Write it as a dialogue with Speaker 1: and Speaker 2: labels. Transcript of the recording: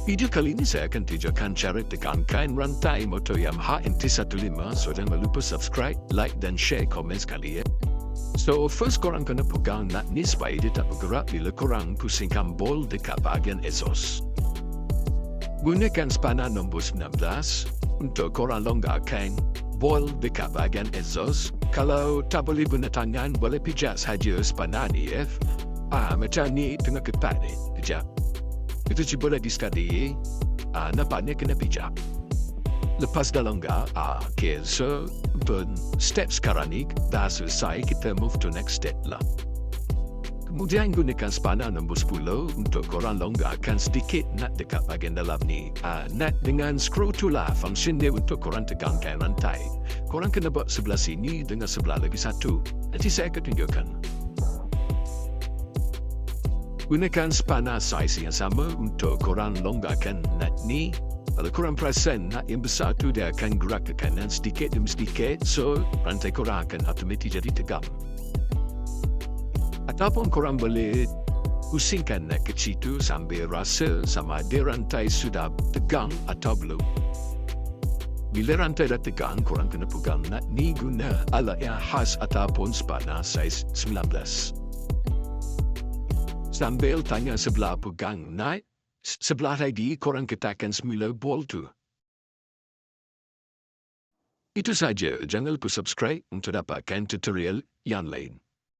Speaker 1: Video kali ini saya akan tunjukkan cara tegangkan rantai motor Yamaha MT-15, so jangan lupa subscribe, like dan share komen sekali ya. So first korang kena pegang nut ni supaya dia tak bergerak bila korang pusingkan bol dekat bahagian exhaust. Gunakan spana nombor 19 untuk korang longgarkan bol dekat bahagian exhaust. Kalau tak boleh guna tangan, boleh pijak sahaja spana ni ya. Macam ni tengah ketat ni, pijak. Itu cuba lagi sekali. Nampaknya kena pijak. Lepas dah longgar, okay, so step sekarang ni dah selesai, kita move to next step lah. Kemudian gunakan spana nombor 10 untuk korang longgarkan sedikit nut dekat bahagian dalam ni. Nut dengan screw tu lah function dia untuk korang tegangkan rantai. Korang kena buat sebelah sini dengan sebelah lagi satu. Nanti saya akan tunjukkan. Gunakan spana saiz yang sama untuk korang longgarkan nut ni. Kalau korang perasan nut yang besar tu dia akan gerak ke kanan sedikit demi sedikit, so rantai korang akan automatik jadi tegam. Ataupun korang boleh pusingkan nut kecil tu sambil rasa sama ada rantai sudah tegang atau belum. Bila rantai dah tegang, korang kena pegang nut ni guna alat yang khas ataupun spana saiz 19. Sambil tanya sebelah pegang nut, sebelah lagi korang ketakkan semula bol tu. Itu saja, jangan lupa subscribe untuk dapatkan tutorial yang lain.